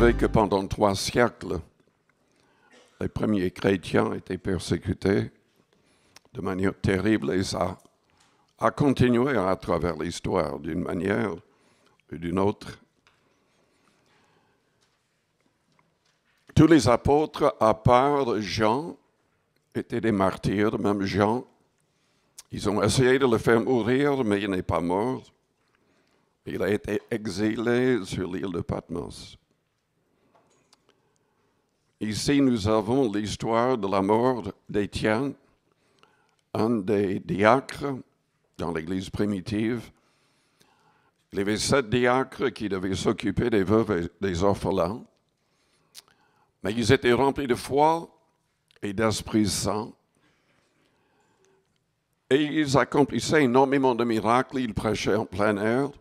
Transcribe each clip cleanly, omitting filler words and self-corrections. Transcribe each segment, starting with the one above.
savez que pendant 3 siècles, les premiers chrétiens étaient persécutés de manière terrible et ça a continué à travers l'histoire d'une manière ou d'une autre. Tous les apôtres, à part Jean, étaient des martyrs, même Jean. Ils ont essayé de le faire mourir, mais il n'est pas mort. Il a été exilé sur l'île de Patmos. Ici, nous avons l'histoire de la mort d'Étienne, un des diacres dans l'Église primitive. Il y avait 7 diacres qui devaient s'occuper des veuves et des orphelins. Mais ils étaient remplis de foi et d'Esprit Saint. Et ils accomplissaient énormément de miracles. Ils prêchaient en plein air.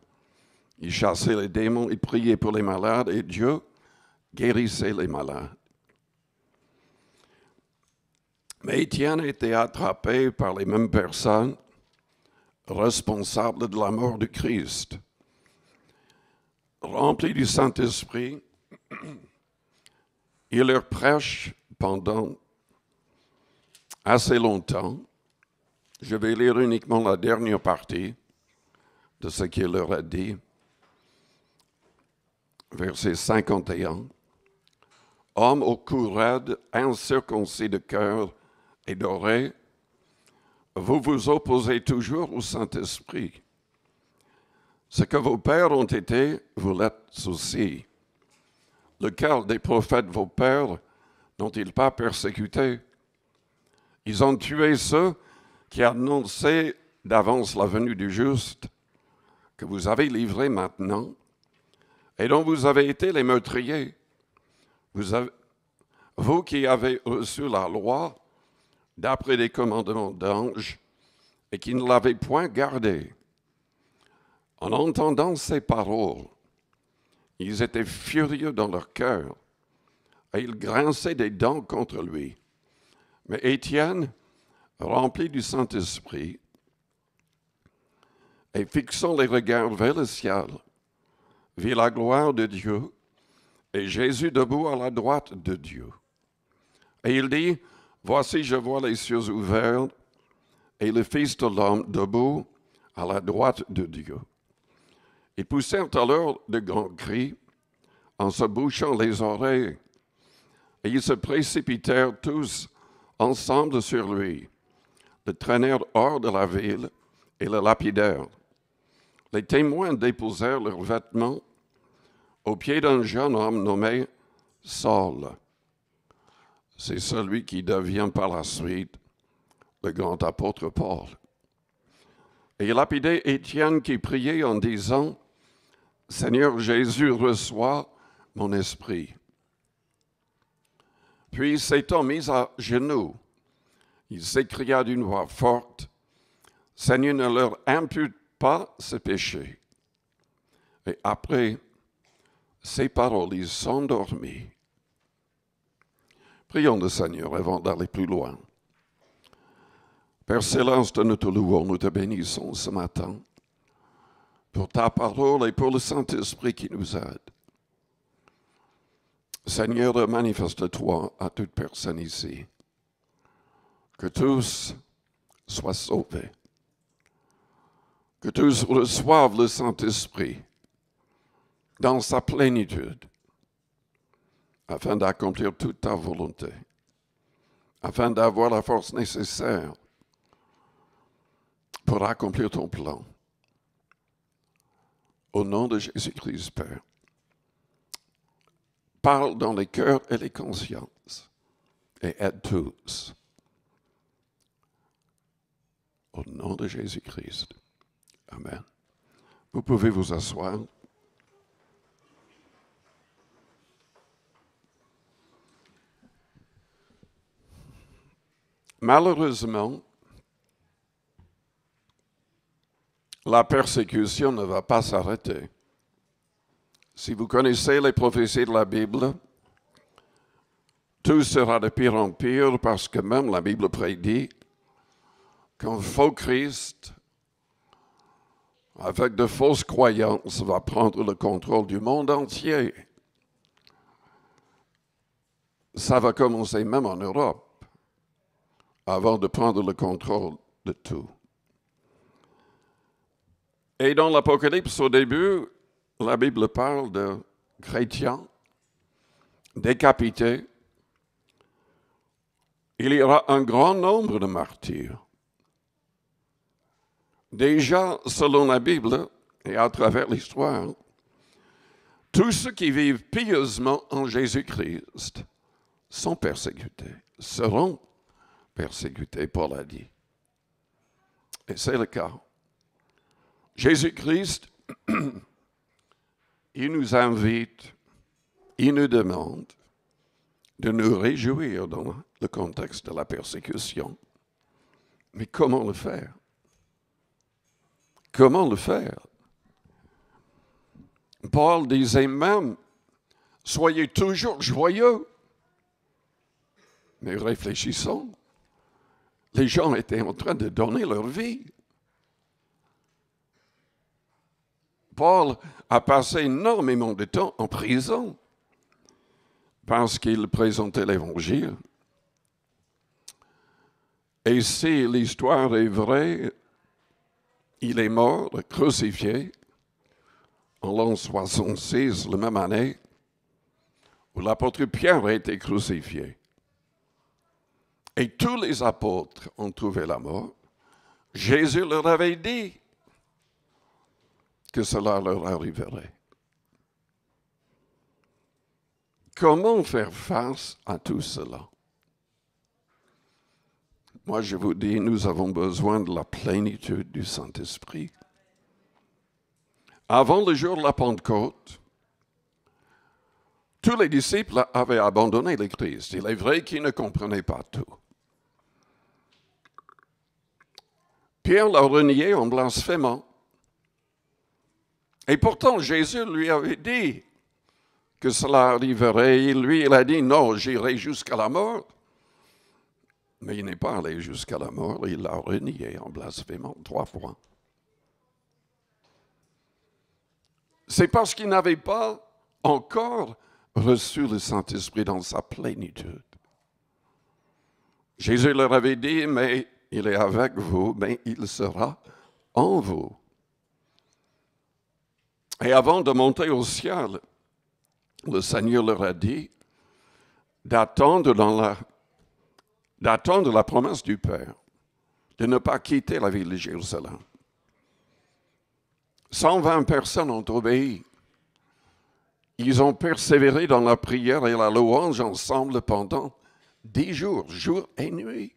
Ils chassaient les démons. Ils priaient pour les malades. Et Dieu guérissait les malades. Mais Étienne était attrapé par les mêmes personnes responsables de la mort du Christ. Rempli du Saint-Esprit, il leur prêche pendant assez longtemps. Je vais lire uniquement la dernière partie de ce qu'il leur a dit. Verset 51. Hommes au cou raide, incirconcis de cœur et d'oreilles, vous vous opposez toujours au Saint-Esprit. Ce que vos pères ont été, vous l'êtes aussi. Lequel des prophètes vos pères n'ont-ils pas persécuté? Ils ont tué ceux qui annonçaient d'avance la venue du juste, que vous avez livré maintenant, et dont vous avez été les meurtriers. Vous qui avez reçu la loi d'après les commandements d'anges et qui ne l'avez point gardée. En entendant ces paroles, ils étaient furieux dans leur cœur et ils grinçaient des dents contre lui. Mais Étienne, rempli du Saint-Esprit, et fixant les regards vers le ciel, vit la gloire de Dieu et Jésus debout à la droite de Dieu. Et il dit, voici, je vois les cieux ouverts et le Fils de l'homme debout à la droite de Dieu. Ils poussèrent alors de grands cris en se bouchant les oreilles, et ils se précipitèrent tous ensemble sur lui, le traînèrent hors de la ville et le lapidèrent. Les témoins déposèrent leurs vêtements aux pieds d'un jeune homme nommé Saul. C'est celui qui devient par la suite le grand apôtre Paul. Et il lapidait Étienne qui priait en disant, Seigneur Jésus, reçois mon esprit. Puis s'étant mis à genoux, il s'écria d'une voix forte, Seigneur, ne leur impute pas ce péché. Et après ces paroles, ils s'endormirent. Prions le Seigneur avant d'aller plus loin. Père Céleste, nous te louons, nous te bénissons ce matin pour ta parole et pour le Saint-Esprit qui nous aide. Seigneur, manifeste-toi à toute personne ici. Que tous soient sauvés. Que tous reçoivent le Saint-Esprit dans sa plénitude, afin d'accomplir toute ta volonté, afin d'avoir la force nécessaire pour accomplir ton plan. Au nom de Jésus-Christ, Père, parle dans les cœurs et les consciences et aide tous. Au nom de Jésus-Christ. Amen. Vous pouvez vous asseoir. Malheureusement, la persécution ne va pas s'arrêter. Si vous connaissez les prophéties de la Bible, tout sera de pire en pire parce que même la Bible prédit qu'un faux Christ, avec de fausses croyances, va prendre le contrôle du monde entier. Ça va commencer même en Europe, avant de prendre le contrôle de tout. Et dans l'Apocalypse, au début, la Bible parle de chrétiens décapités. Il y aura un grand nombre de martyrs. Déjà, selon la Bible et à travers l'histoire, tous ceux qui vivent pieusement en Jésus-Christ sont persécutés, seront persécutés, Paul a dit. Et c'est le cas. Jésus-Christ, il nous invite, il nous demande de nous réjouir dans le contexte de la persécution. Mais comment le faire? Comment le faire? Paul disait même, soyez toujours joyeux. Mais réfléchissons, les gens étaient en train de donner leur vie. Paul a passé énormément de temps en prison parce qu'il présentait l'Évangile. Et si l'histoire est vraie, il est mort, crucifié, en l'an 66, la même année, où l'apôtre Pierre a été crucifié. Et tous les apôtres ont trouvé la mort. Jésus leur avait dit que cela leur arriverait. Comment faire face à tout cela? Moi, je vous dis, nous avons besoin de la plénitude du Saint-Esprit. Avant le jour de la Pentecôte, tous les disciples avaient abandonné le Christ. Il est vrai qu'ils ne comprenaient pas tout. Pierre l'a renié en blasphémant. Et pourtant, Jésus lui avait dit que cela arriverait. Il a dit, non, j'irai jusqu'à la mort. Mais il n'est pas allé jusqu'à la mort. Il l'a renié en blasphémant 3 fois. C'est parce qu'il n'avait pas encore reçu le Saint-Esprit dans sa plénitude. Jésus leur avait dit, mais il est avec vous, mais il sera en vous. Et avant de monter au ciel, le Seigneur leur a dit d'attendre la promesse du Père, de ne pas quitter la ville de Jérusalem. 120 personnes ont obéi. Ils ont persévéré dans la prière et la louange ensemble pendant 10 jours, jour et nuit.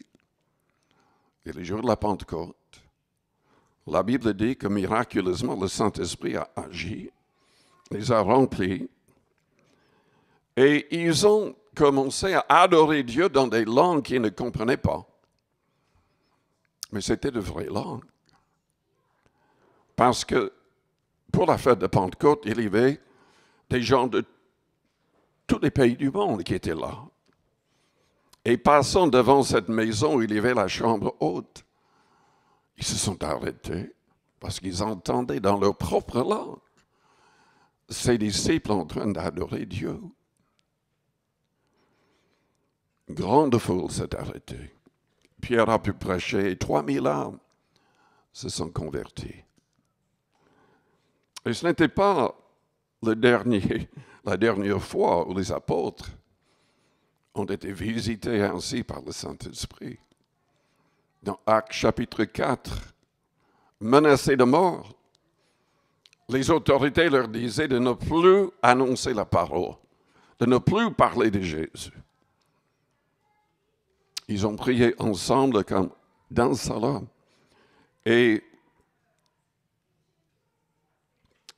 Et le jour de la Pentecôte, la Bible dit que miraculeusement le Saint-Esprit a agi, les a remplis, et ils ont commencé à adorer Dieu dans des langues qu'ils ne comprenaient pas. Mais c'était de vraies langues. Parce que pour la fête de Pentecôte, il y avait des gens de tous les pays du monde qui étaient là. Et passant devant cette maison où il y avait la chambre haute, ils se sont arrêtés parce qu'ils entendaient dans leur propre langue ces disciples en train d'adorer Dieu. Une grande foule s'est arrêtée. Pierre a pu prêcher et 3000 âmes se sont convertis. Et ce n'était pas la dernière fois où les apôtres ont été visités ainsi par le Saint-Esprit. Dans Actes chapitre 4, menacés de mort, les autorités leur disaient de ne plus annoncer la parole, de ne plus parler de Jésus. Ils ont prié ensemble comme d'un seul homme. Et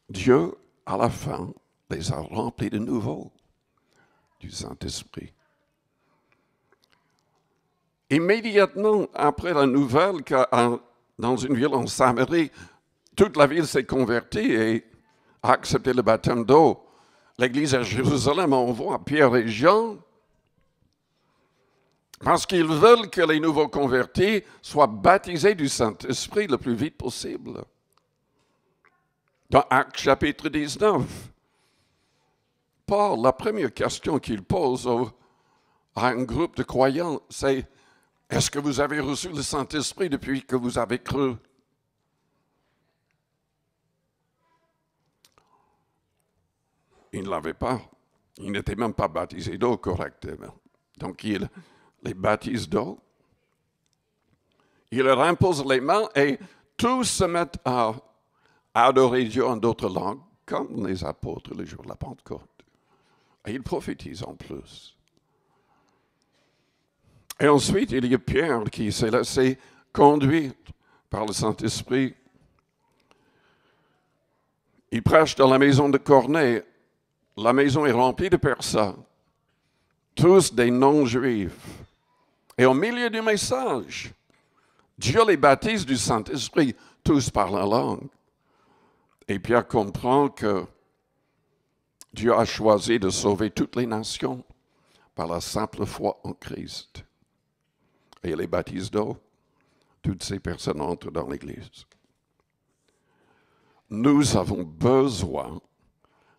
Dieu, à la fin, les a remplis de nouveau du Saint-Esprit. Immédiatement après la nouvelle que dans une ville en Samarie, toute la ville s'est convertie et a accepté le baptême d'eau, l'Église à Jérusalem envoie Pierre et Jean parce qu'ils veulent que les nouveaux convertis soient baptisés du Saint-Esprit le plus vite possible. Dans Actes chapitre 19, Paul, la première question qu'il pose à un groupe de croyants, c'est « Est-ce que vous avez reçu le Saint-Esprit depuis que vous avez cru? » Ils ne l'avaient pas. Ils n'étaient même pas baptisés d'eau correctement. Donc, il les baptise d'eau. Il leur impose les mains et tous se mettent à adorer Dieu en d'autres langues, comme les apôtres le jour de la Pentecôte. Et ils prophétisent en plus. Et ensuite, il y a Pierre qui s'est laissé conduire par le Saint-Esprit. Il prêche dans la maison de Corneille. La maison est remplie de personnes, tous des non-juifs. Et au milieu du message, Dieu les baptise du Saint-Esprit, tous parlent en langue. Et Pierre comprend que Dieu a choisi de sauver toutes les nations par la simple foi en Christ. Et il les baptise d'eau. Toutes ces personnes entrent dans l'Église. Nous avons besoin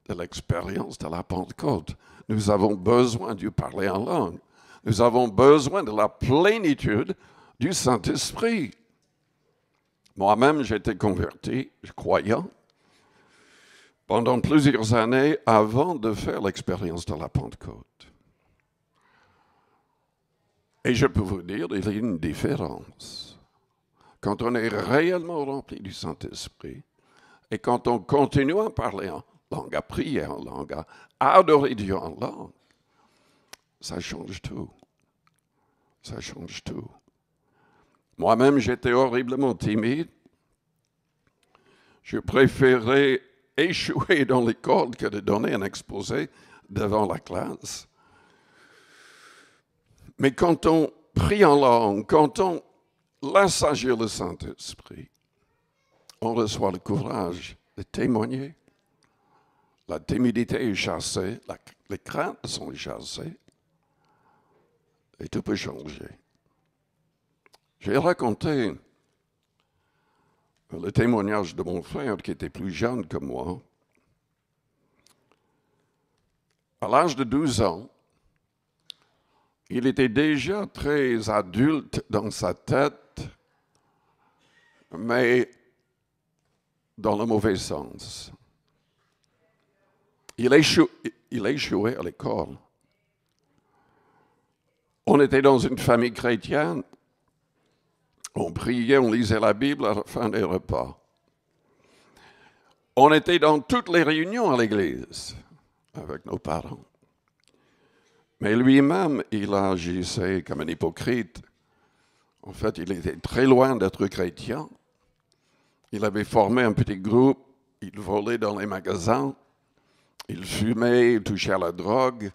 de l'expérience de la Pentecôte. Nous avons besoin de parler en langue. Nous avons besoin de la plénitude du Saint-Esprit. Moi-même, j'ai été converti, croyant, pendant plusieurs années avant de faire l'expérience de la Pentecôte. Et je peux vous dire, il y a une différence. Quand on est réellement rempli du Saint-Esprit et quand on continue à parler en langue, à prier en langue, à adorer Dieu en langue, ça change tout. Ça change tout. Moi-même, j'étais horriblement timide. Je préférais échouer dans l'école que de donner un exposé devant la classe. Mais quand on prie en langue, quand on laisse agir le Saint-Esprit, on reçoit le courage de témoigner. La timidité est chassée, les craintes sont chassées, et tout peut changer. J'ai raconté le témoignage de mon frère qui était plus jeune que moi. À l'âge de 12 ans, il était déjà très adulte dans sa tête, mais dans le mauvais sens. Il échouait à l'école. On était dans une famille chrétienne. On priait, on lisait la Bible à la fin des repas. On était dans toutes les réunions à l'église avec nos parents. Mais lui-même, il agissait comme un hypocrite. En fait, il était très loin d'être chrétien. Il avait formé un petit groupe, il volait dans les magasins, il fumait, il touchait à la drogue.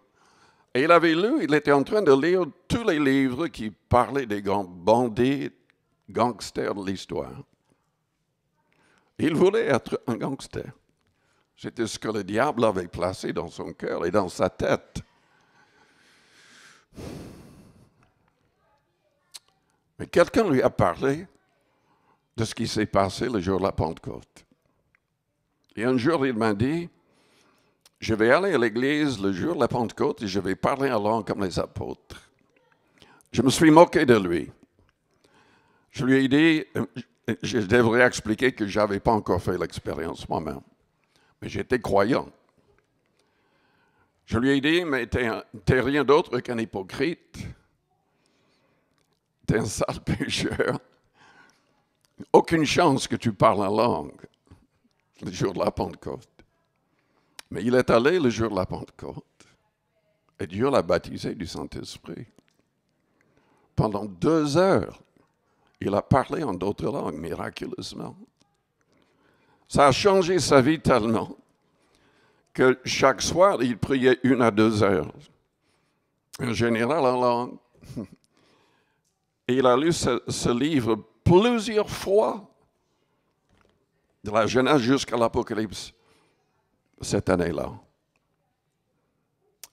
Et il était en train de lire tous les livres qui parlaient des grands bandits, gangsters de l'histoire. Il voulait être un gangster. C'était ce que le diable avait placé dans son cœur et dans sa tête. Mais quelqu'un lui a parlé de ce qui s'est passé le jour de la Pentecôte. Et un jour, il m'a dit, je vais aller à l'église le jour de la Pentecôte et je vais parler en langue comme les apôtres. Je me suis moqué de lui. Je lui ai dit, je devrais expliquer que je n'avais pas encore fait l'expérience moi-même. Mais j'étais croyant. Je lui ai dit, mais t'es rien d'autre qu'un hypocrite. T'es un sale pécheur. Aucune chance que tu parles en langue le jour de la Pentecôte. Mais il est allé le jour de la Pentecôte et Dieu l'a baptisé du Saint-Esprit. Pendant 2 heures, il a parlé en d'autres langues, miraculeusement. Ça a changé sa vie tellement que chaque soir, il priait 1 à 2 heures. En général, en langue. Et il a lu ce livre plusieurs fois, de la Genèse jusqu'à l'Apocalypse, cette année-là.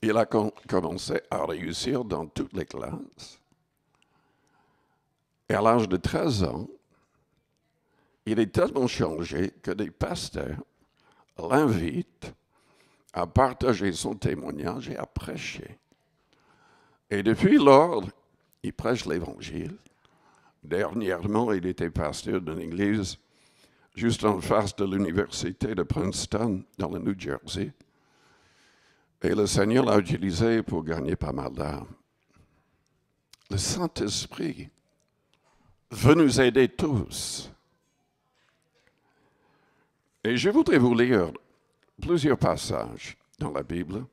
Il a commencé à réussir dans toutes les classes. Et à l'âge de 13 ans, il est tellement changé que des pasteurs l'invitent à partager son témoignage et à prêcher. Et depuis lors, il prêche l'Évangile. Dernièrement, il était pasteur d'une église juste en face de l'université de Princeton, dans le New Jersey. Et le Seigneur l'a utilisé pour gagner pas mal d'âmes. Le Saint-Esprit veut nous aider tous. Et je voudrais vous lire plusieurs passages dans la Bible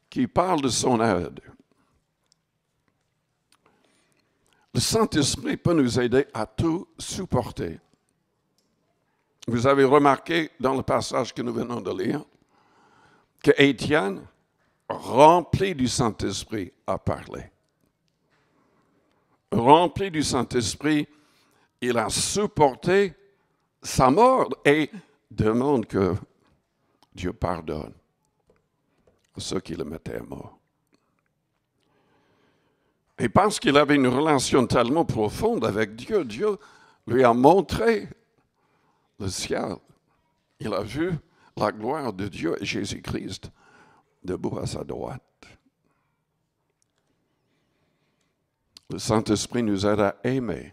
qui parlent de son aide. Le Saint-Esprit peut nous aider à tout supporter. Vous avez remarqué dans le passage que nous venons de lire que Étienne, rempli du Saint-Esprit, a parlé. Rempli du Saint-Esprit, il a supporté sa mort et demande que Dieu pardonne à ceux qui le mettaient à mort. Et parce qu'il avait une relation tellement profonde avec Dieu, Dieu lui a montré le ciel. Il a vu la gloire de Dieu et Jésus-Christ debout à sa droite. Le Saint-Esprit nous aide à aimer.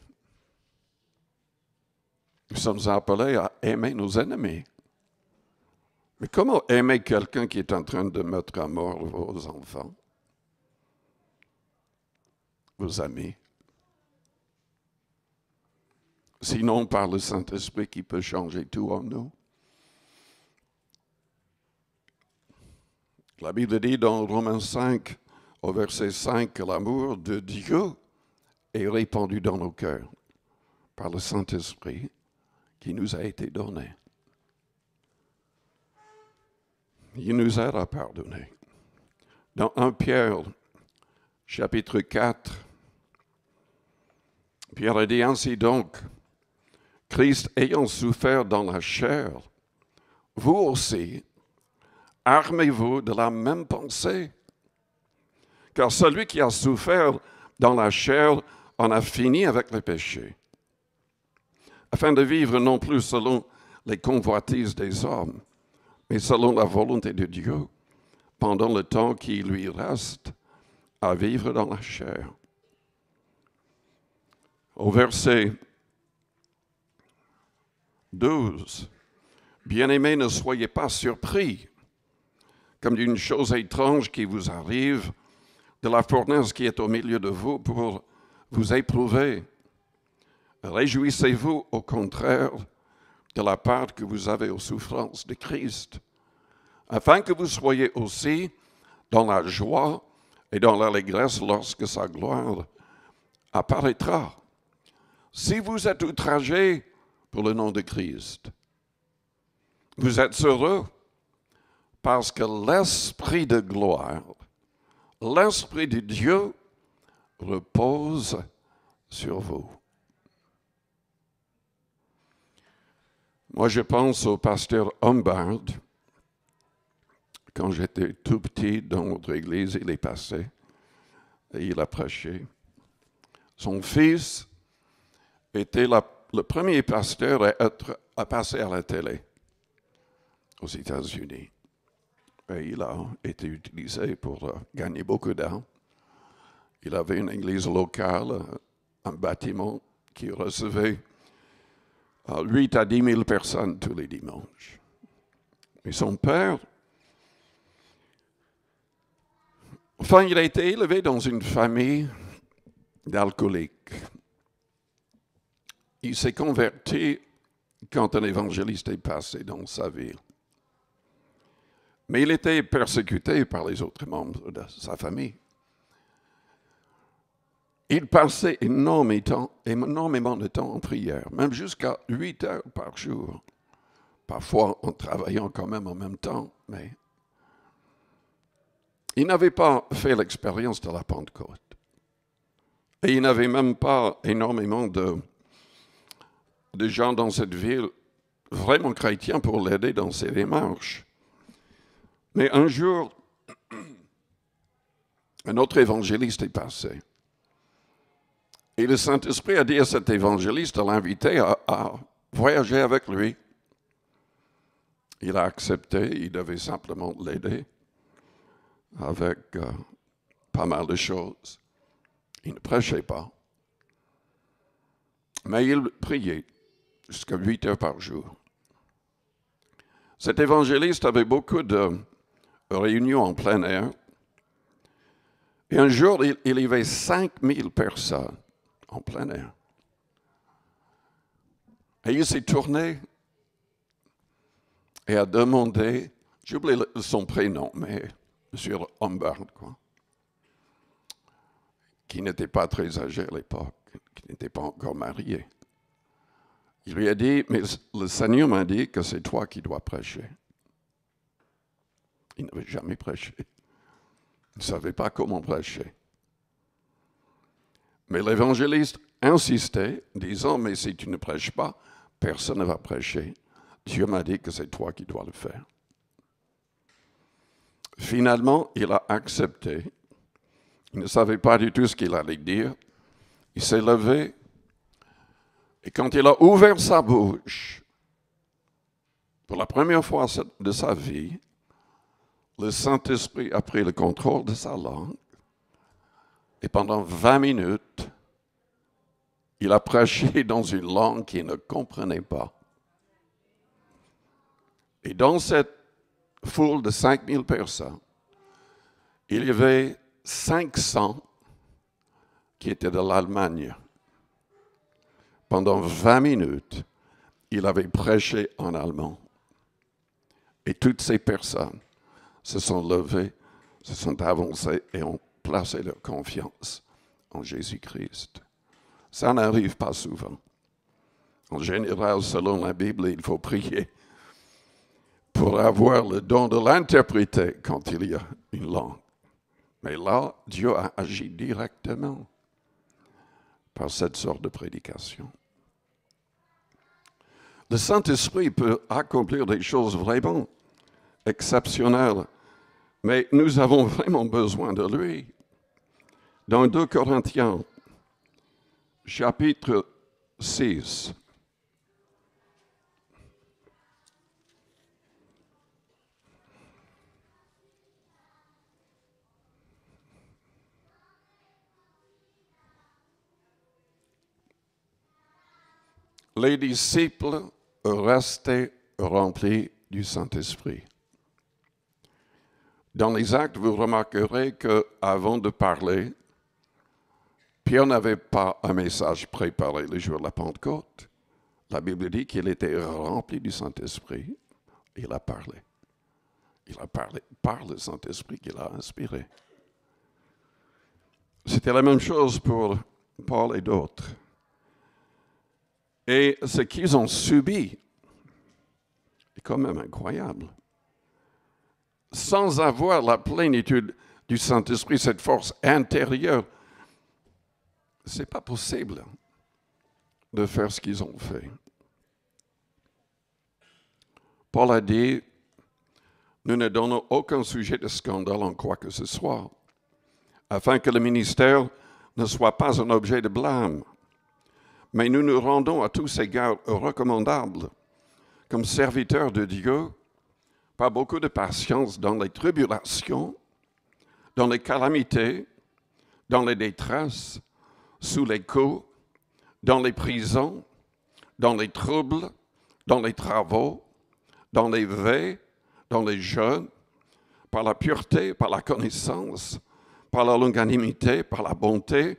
Nous sommes appelés à aimer nos ennemis. Mais comment aimer quelqu'un qui est en train de mettre à mort vos enfants, vos amis? Sinon par le Saint-Esprit qui peut changer tout en nous. La Bible dit dans Romains 5, au verset 5, que l'amour de Dieu est répandu dans nos cœurs par le Saint-Esprit qui nous a été donné. Il nous aide à pardonner. Dans 1 Pierre, chapitre 4, Pierre a dit ainsi donc, Christ ayant souffert dans la chair, vous aussi, armez-vous de la même pensée. Car celui qui a souffert dans la chair en a fini avec le péché, afin de vivre non plus selon les convoitises des hommes, mais selon la volonté de Dieu, pendant le temps qui lui reste à vivre dans la chair. Au verset 12, bien-aimés, ne soyez pas surpris, comme d'une chose étrange qui vous arrive, de la fournaise qui est au milieu de vous pour vous éprouver. Réjouissez-vous au contraire de la part que vous avez aux souffrances de Christ, afin que vous soyez aussi dans la joie et dans l'allégresse lorsque sa gloire apparaîtra. Si vous êtes outragés pour le nom de Christ, vous êtes heureux parce que l'Esprit de gloire, l'Esprit de Dieu repose sur vous. Moi, je pense au pasteur Humbard. Quand j'étais tout petit dans notre église, il est passé et il a prêché. Son fils était le premier pasteur à passer à la télé aux États-Unis. Et il a été utilisé pour gagner beaucoup d'argent. Il avait une église locale, un bâtiment qui recevait 8 à 10 000 personnes tous les dimanches. Et son père, enfin, il a été élevé dans une famille d'alcooliques. Il s'est converti quand un évangéliste est passé dans sa ville. Mais il était persécuté par les autres membres de sa famille. Il passait énormément de temps en prière, même jusqu'à 8 heures par jour. Parfois en travaillant quand même en même temps, mais il n'avait pas fait l'expérience de la Pentecôte. Et il n'avait même pas énormément de gens dans cette ville vraiment chrétiens pour l'aider dans ses démarches. Mais un jour, un autre évangéliste est passé. Et le Saint-Esprit a dit à cet évangéliste de l'inviter à voyager avec lui. Il a accepté, il devait simplement l'aider avec pas mal de choses. Il ne prêchait pas. Mais il priait jusqu'à 8 heures par jour. Cet évangéliste avait beaucoup de réunions en plein air. Et un jour, il y avait 5000 personnes en plein air. Et il s'est tourné et a demandé, j'oublie son prénom, mais M. Humbert, quoi, qui n'était pas très âgé à l'époque, qui n'était pas encore marié. Il lui a dit, mais le Seigneur m'a dit que c'est toi qui dois prêcher. Il n'avait jamais prêché. Il ne savait pas comment prêcher. Mais l'évangéliste insistait, disant, mais si tu ne prêches pas, personne ne va prêcher. Dieu m'a dit que c'est toi qui dois le faire. Finalement, il a accepté. Il ne savait pas du tout ce qu'il allait dire. Il s'est levé. Et quand il a ouvert sa bouche, pour la première fois de sa vie, le Saint-Esprit a pris le contrôle de sa langue. Et pendant 20 minutes, il a prêché dans une langue qu'il ne comprenait pas. Et dans cette foule de 5000 personnes, il y avait 500 qui étaient de l'Allemagne. Pendant 20 minutes, il avait prêché en allemand. Et toutes ces personnes se sont levées, se sont avancées et ont placé leur confiance en Jésus-Christ. Ça n'arrive pas souvent. En général, selon la Bible, il faut prier pour avoir le don de l'interpréter quand il y a une langue. Mais là, Dieu a agi directement par cette sorte de prédication. Le Saint-Esprit peut accomplir des choses vraiment exceptionnelles, mais nous avons vraiment besoin de lui. Dans 2 Corinthiens, chapitre 6, les disciples restaient remplis du Saint-Esprit. Dans les Actes, vous remarquerez qu'avant de parler, Pierre n'avait pas un message préparé le jour de la Pentecôte. La Bible dit qu'il était rempli du Saint-Esprit. Il a parlé. Il a parlé par le Saint-Esprit qu'il a inspiré. C'était la même chose pour Paul et d'autres. Et ce qu'ils ont subi est quand même incroyable. Sans avoir la plénitude du Saint-Esprit, cette force intérieure, ce n'est pas possible de faire ce qu'ils ont fait. Paul a dit, nous ne donnons aucun sujet de scandale en quoi que ce soit, afin que le ministère ne soit pas un objet de blâme. Mais nous nous rendons à tous égards recommandables comme serviteurs de Dieu par beaucoup de patience dans les tribulations, dans les calamités, dans les détresses, sous les coups, dans les prisons, dans les troubles, dans les travaux, dans les veilles, dans les jeûnes, par la pureté, par la connaissance, par la longanimité, par la bonté,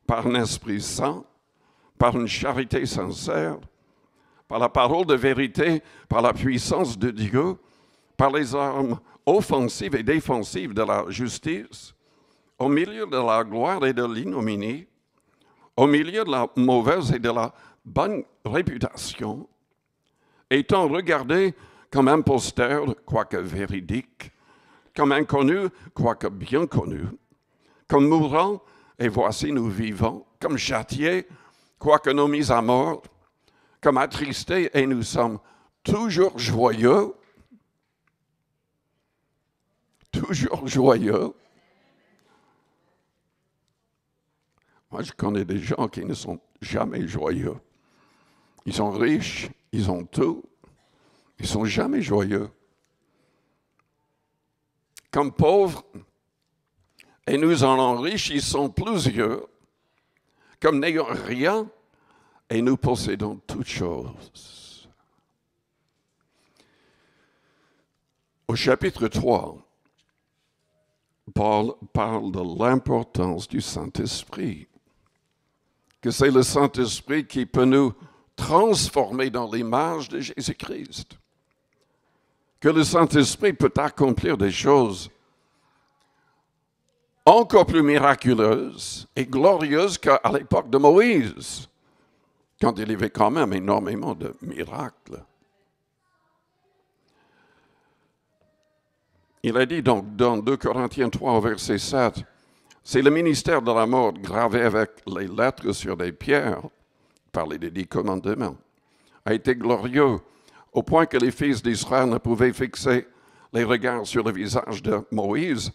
par un esprit saint, par une charité sincère, par la parole de vérité, par la puissance de Dieu, par les armes offensives et défensives de la justice, au milieu de la gloire et de l'ignominie, au milieu de la mauvaise et de la bonne réputation, étant regardé comme imposteur, quoique véridique, comme inconnu, quoique bien connu, comme mourant, et voici nous vivons, comme châtiés, quoique nous mis à mort, comme attristés, et nous sommes toujours joyeux, toujours joyeux. Moi, je connais des gens qui ne sont jamais joyeux. Ils sont riches, ils ont tout, ils ne sont jamais joyeux. Comme pauvres et nous en enrichissons plusieurs, comme n'ayant rien, et nous possédons toutes choses. Au chapitre 3, Paul parle de l'importance du Saint-Esprit, que c'est le Saint-Esprit qui peut nous transformer dans l'image de Jésus-Christ, que le Saint-Esprit peut accomplir des choses encore plus miraculeuses et glorieuses qu'à l'époque de Moïse, quand il y avait quand même énormément de miracles. Il a dit donc dans 2 Corinthiens 3, verset 7, « C'est le ministère de la mort gravé avec les lettres sur des pierres, parler des 10 commandements, a été glorieux, au point que les fils d'Israël ne pouvaient fixer les regards sur le visage de Moïse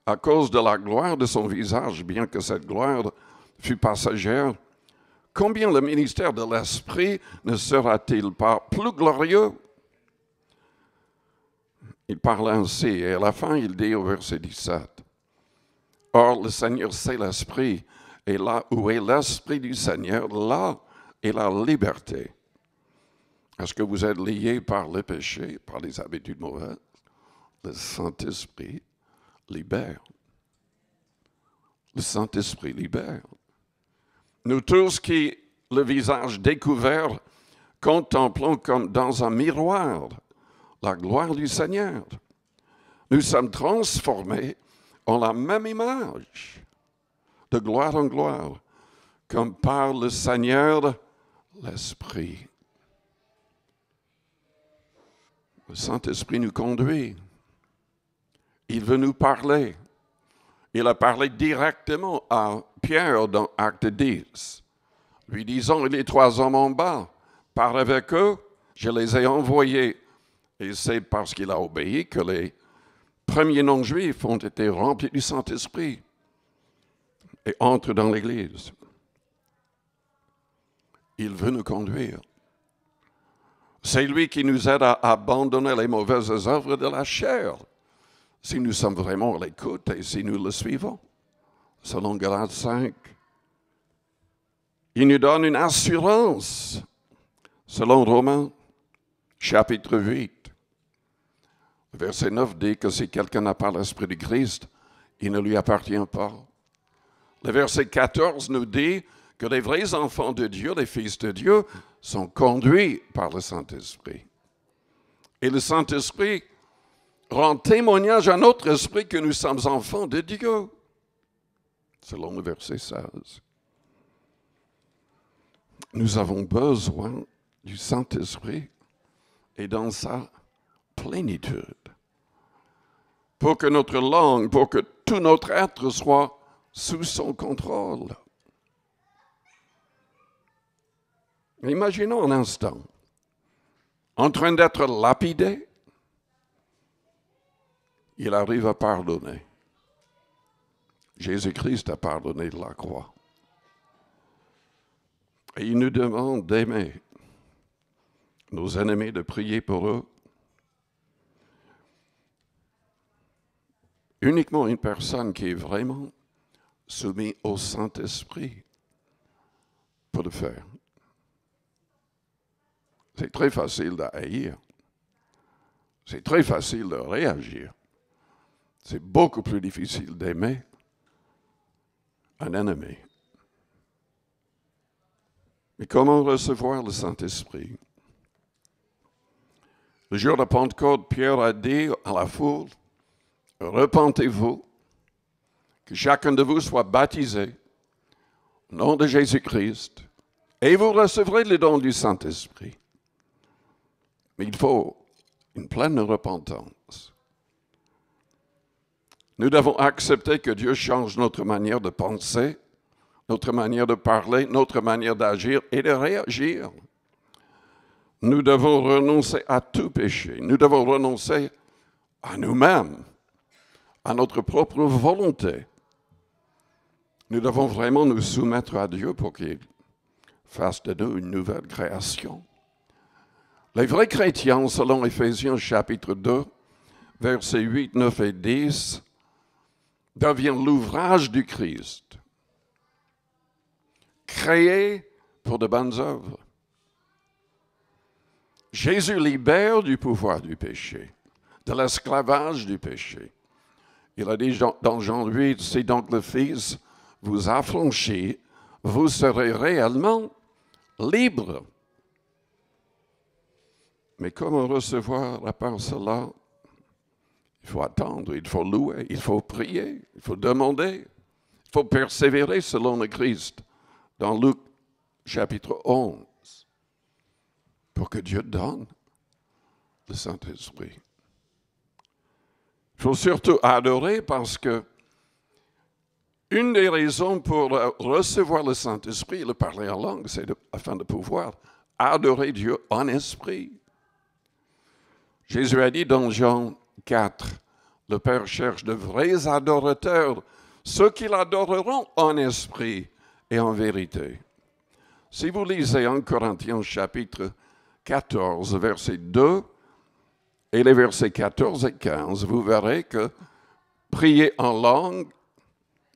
à cause de la gloire de son visage, bien que cette gloire fût passagère. Combien le ministère de l'Esprit ne sera-t-il pas plus glorieux? » Il parle ainsi, et à la fin, il dit au verset 17, « Or, le Seigneur, c'est l'Esprit, et là où est l'Esprit du Seigneur, là est la liberté. » Est-ce que vous êtes liés par le péché, par les habitudes mauvaises? Le Saint-Esprit libère. Le Saint-Esprit libère. Nous tous qui, le visage découvert, contemplons comme dans un miroir la gloire du Seigneur. Nous sommes transformés en la même image, de gloire en gloire, comme par le Seigneur l'Esprit. Le Saint-Esprit nous conduit. Il veut nous parler. Il a parlé directement à Pierre dans Acte 10, lui disant, « Les 3 hommes en bas, pars avec eux, je les ai envoyés. » Et c'est parce qu'il a obéi que les premiers non-juifs ont été remplis du Saint-Esprit et entrent dans l'Église. Il veut nous conduire. C'est lui qui nous aide à abandonner les mauvaises œuvres de la chair, si nous sommes vraiment à l'écoute et si nous le suivons, selon Galates 5. Il nous donne une assurance, selon Romains, chapitre 8. Verset 9 dit que si quelqu'un n'a pas l'Esprit de Christ, il ne lui appartient pas. Le verset 14 nous dit que les vrais enfants de Dieu, les fils de Dieu, sont conduits par le Saint-Esprit. Et le Saint-Esprit rend témoignage à notre esprit que nous sommes enfants de Dieu, selon le verset 16. Nous avons besoin du Saint-Esprit et dans sa plénitude, pour que notre langue, pour que tout notre être soit sous son contrôle. Imaginons un instant, en train d'être lapidé, il arrive à pardonner. Jésus-Christ a pardonné de la croix. Et il nous demande d'aimer nos ennemis, de prier pour eux. Uniquement une personne qui est vraiment soumise au Saint-Esprit peut le faire. C'est très facile de haïr. C'est très facile de réagir. C'est beaucoup plus difficile d'aimer un ennemi. Mais comment recevoir le Saint-Esprit? Le jour de Pentecôte, Pierre a dit à la foule, « Repentez-vous, que chacun de vous soit baptisé au nom de Jésus-Christ, et vous recevrez le don du Saint-Esprit. » Mais il faut une pleine repentance. Nous devons accepter que Dieu change notre manière de penser, notre manière de parler, notre manière d'agir et de réagir. Nous devons renoncer à tout péché. Nous devons renoncer à nous-mêmes, à notre propre volonté. Nous devons vraiment nous soumettre à Dieu pour qu'il fasse de nous une nouvelle création. Les vrais chrétiens, selon Éphésiens chapitre 2, versets 8, 9 et 10, devient l'ouvrage du Christ, créé pour de bonnes œuvres. Jésus libère du pouvoir du péché, de l'esclavage du péché. Il a dit dans Jean 8, si donc le Fils vous affranchit, vous serez réellement libres. Mais comment recevoir à part cela? Il faut attendre, il faut louer, il faut prier, il faut demander, il faut persévérer selon le Christ dans Luc chapitre 11 pour que Dieu donne le Saint-Esprit. Il faut surtout adorer parce que une des raisons pour recevoir le Saint-Esprit, le parler en langue, c'est afin de pouvoir adorer Dieu en esprit. Jésus a dit dans Jean 4, le Père cherche de vrais adorateurs, ceux qui l'adoreront en esprit et en vérité. Si vous lisez 1 Corinthiens chapitre 14, versets 2 et les versets 14 et 15, vous verrez que prier en langue,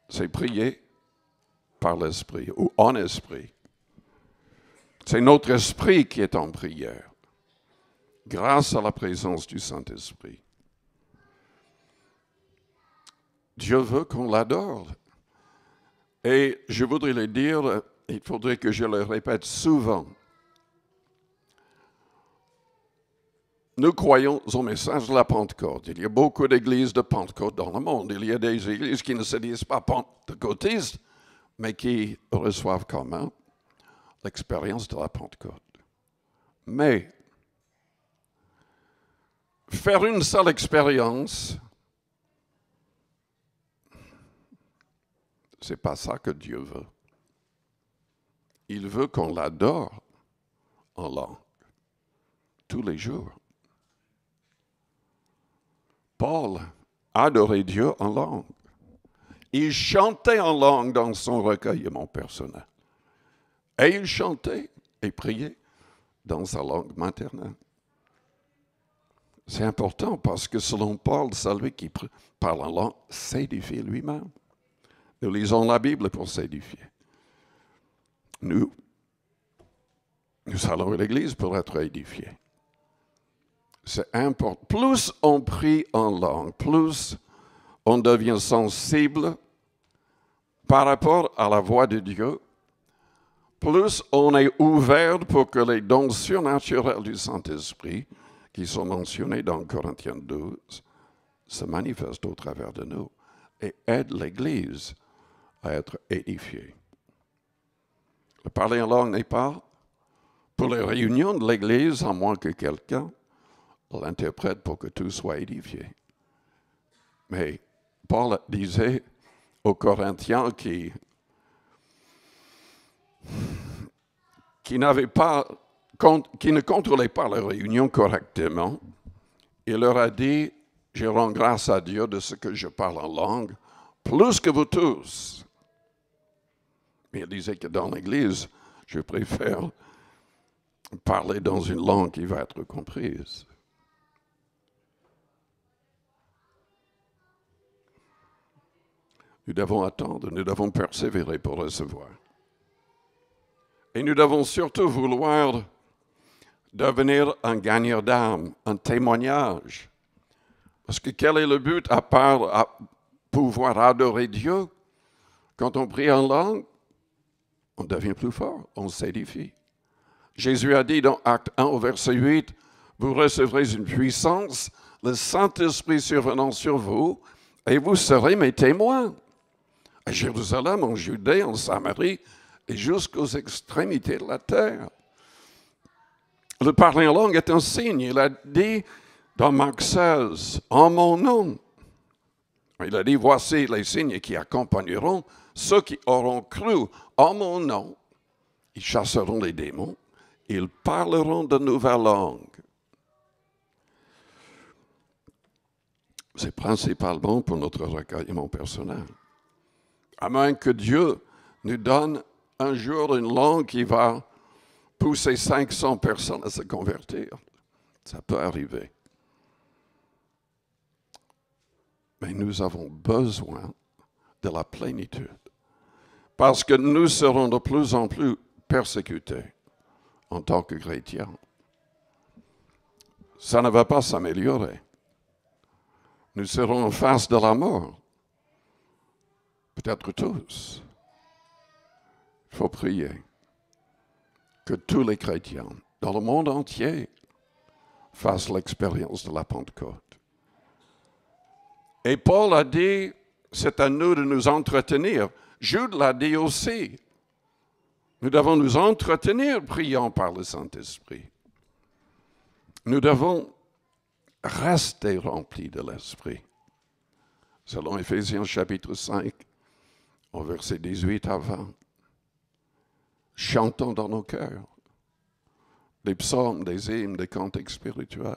c'est prier par l'esprit ou en esprit. C'est notre esprit qui est en prière, grâce à la présence du Saint-Esprit. Dieu veut qu'on l'adore. Et je voudrais le dire, il faudrait que je le répète souvent. Nous croyons au message de la Pentecôte. Il y a beaucoup d'églises de Pentecôte dans le monde. Il y a des églises qui ne se disent pas pentecôtistes, mais qui reçoivent quand même l'expérience de la Pentecôte. Mais faire une seule expérience, c'est pas ça que Dieu veut. Il veut qu'on l'adore en langue, tous les jours. Paul adorait Dieu en langue. Il chantait en langue dans son recueillement personnel. Et il chantait et priait dans sa langue maternelle. C'est important parce que selon Paul, celui qui parle en langue s'édifie lui-même. Nous lisons la Bible pour s'édifier. Nous allons à l'église pour être édifiés. C'est important. Plus on prie en langue, plus on devient sensible par rapport à la voix de Dieu, plus on est ouvert pour que les dons surnaturels du Saint-Esprit, qui sont mentionnés dans Corinthiens 12, se manifestent au travers de nous et aident l'Église à être édifiée. Le parler en langue n'est pas pour les réunions de l'Église, à moins que quelqu'un l'interprète pour que tout soit édifié. Mais Paul disait aux Corinthiens qui ne contrôlaient pas la réunion correctement, il leur a dit, je rends grâce à Dieu de ce que je parle en langue, plus que vous tous. Mais il disait que dans l'Église, je préfère parler dans une langue qui va être comprise. Nous devons attendre, nous devons persévérer pour recevoir. Et nous devons surtout vouloir devenir un gagneur d'âme, un témoignage. Parce que quel est le but à part pouvoir adorer Dieu? Quand on prie en langue, on devient plus fort, on s'édifie. Jésus a dit dans Acte 1 au verset 8, vous recevrez une puissance, le Saint-Esprit survenant sur vous, et vous serez mes témoins. À Jérusalem, en Judée, en Samarie, et jusqu'aux extrémités de la terre. Le parler en langue est un signe. Il a dit dans Marc 16, en mon nom. Il a dit, voici les signes qui accompagneront ceux qui auront cru en mon nom. Ils chasseront les démons. Ils parleront de nouvelles langues. C'est principalement pour notre recueillement personnel. À moins que Dieu nous donne un jour une langue qui va pousser 500 personnes à se convertir. Ça peut arriver. Mais nous avons besoin de la plénitude. Parce que nous serons de plus en plus persécutés en tant que chrétiens. Ça ne va pas s'améliorer. Nous serons en face de la mort. Peut-être tous. Il faut prier que tous les chrétiens dans le monde entier fassent l'expérience de la Pentecôte. Et Paul a dit, c'est à nous de nous entretenir. Jude l'a dit aussi. Nous devons nous entretenir priant par le Saint-Esprit. Nous devons rester remplis de l'Esprit. Selon Éphésiens chapitre 5, au verset 18 à 20. Chantons dans nos cœurs des psaumes, des hymnes, des cantiques spirituels.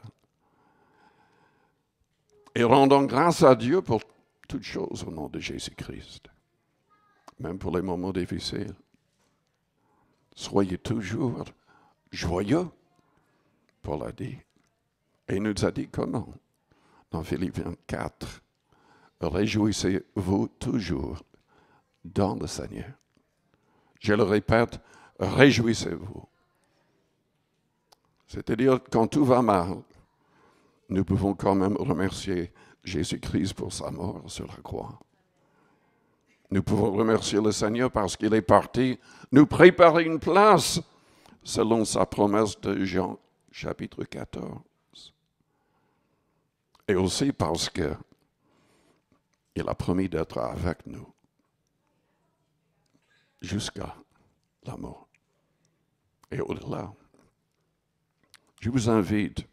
Et rendons grâce à Dieu pour toutes choses au nom de Jésus-Christ. Même pour les moments difficiles. Soyez toujours joyeux, Paul a dit. Et il nous a dit comment? Dans Philippiens 4. Réjouissez-vous toujours dans le Seigneur. Je le répète, réjouissez-vous. C'est-à-dire, quand tout va mal, nous pouvons quand même remercier Jésus-Christ pour sa mort sur la croix. Nous pouvons remercier le Seigneur parce qu'il est parti nous préparer une place selon sa promesse de Jean, chapitre 14. Et aussi parce qu'il a promis d'être avec nous jusqu'à la mort et au-delà. Je vous invite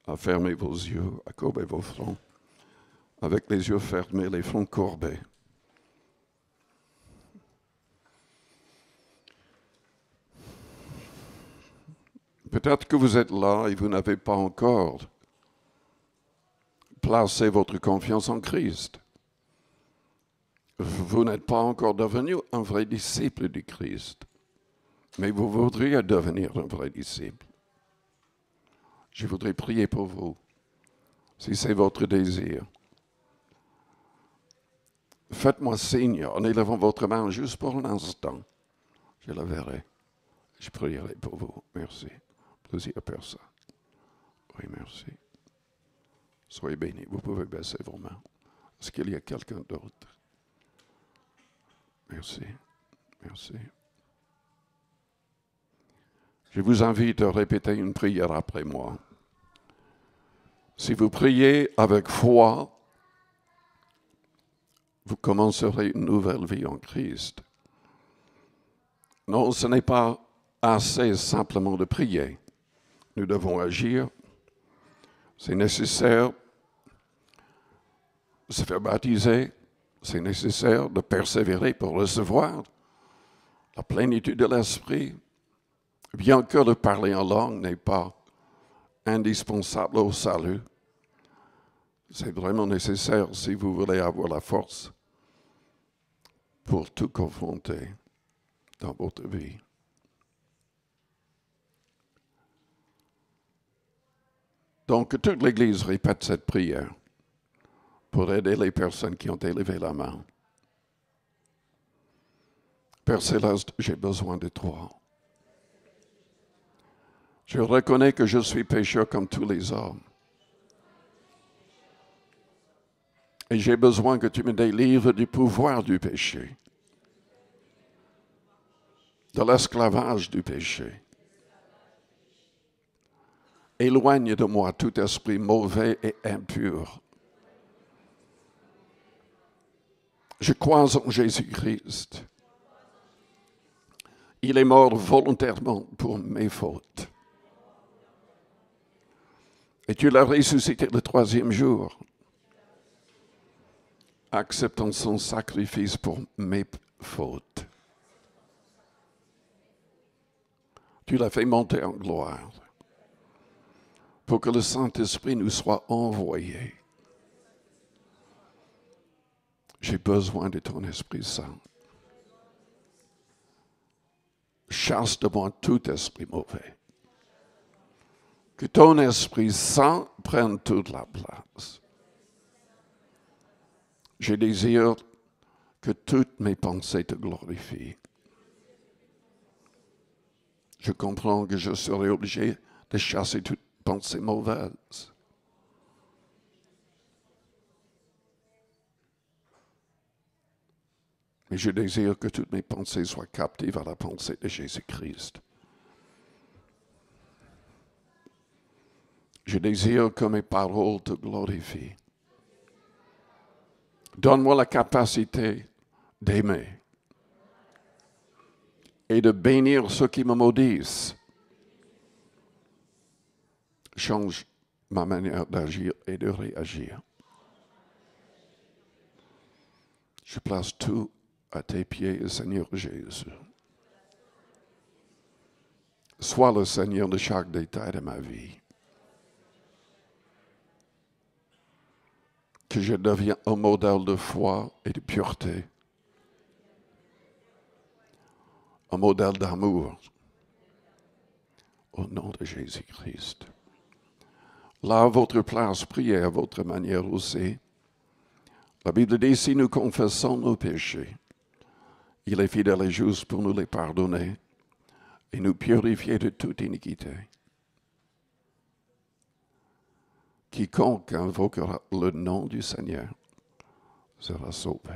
à fermer vos yeux, à courber vos fronts, avec les yeux fermés, les fronts courbés. Peut-être que vous êtes là et vous n'avez pas encore placé votre confiance en Christ. Vous n'êtes pas encore devenu un vrai disciple du Christ, mais vous voudriez devenir un vrai disciple. Je voudrais prier pour vous, si c'est votre désir. Faites-moi signe en élevant votre main juste pour un instant. Je la verrai. Je prierai pour vous. Merci. Plusieurs personnes. Oui, merci. Soyez bénis. Vous pouvez baisser vos mains. Est-ce qu'il y a quelqu'un d'autre? Merci. Merci. Je vous invite à répéter une prière après moi. Si vous priez avec foi, vous commencerez une nouvelle vie en Christ. Non, ce n'est pas assez simplement de prier. Nous devons agir. C'est nécessaire de se faire baptiser. C'est nécessaire de persévérer pour recevoir la plénitude de l'Esprit. Bien que de parler en langue n'est pas indispensable au salut, c'est vraiment nécessaire si vous voulez avoir la force pour tout confronter dans votre vie. Donc, que toute l'Église répète cette prière pour aider les personnes qui ont élevé la main. Père Céleste, j'ai besoin de toi. Je reconnais que je suis pécheur comme tous les hommes. Et j'ai besoin que tu me délivres du pouvoir du péché, de l'esclavage du péché. Éloigne de moi tout esprit mauvais et impur. Je crois en Jésus-Christ. Il est mort volontairement pour mes fautes. Et tu l'as ressuscité le troisième jour, acceptant son sacrifice pour mes fautes. Tu l'as fait monter en gloire pour que le Saint-Esprit nous soit envoyé. J'ai besoin de ton Esprit Saint. Chasse de moi tout esprit mauvais. Que ton Esprit Saint prenne toute la place. Je désire que toutes mes pensées te glorifient. Je comprends que je serai obligé de chasser toutes pensées mauvaises. Mais je désire que toutes mes pensées soient captives à la pensée de Jésus-Christ. Je désire que mes paroles te glorifient. Donne-moi la capacité d'aimer et de bénir ceux qui me maudissent. Change ma manière d'agir et de réagir. Je place tout à tes pieds, Seigneur Jésus. Sois le Seigneur de chaque détail de ma vie. Que je devienne un modèle de foi et de pureté. Un modèle d'amour. Au nom de Jésus-Christ. Là, à votre place, priez à votre manière aussi. La Bible dit, si nous confessons nos péchés, il est fidèle et juste pour nous les pardonner et nous purifier de toute iniquité. Quiconque invoquera le nom du Seigneur sera sauvé.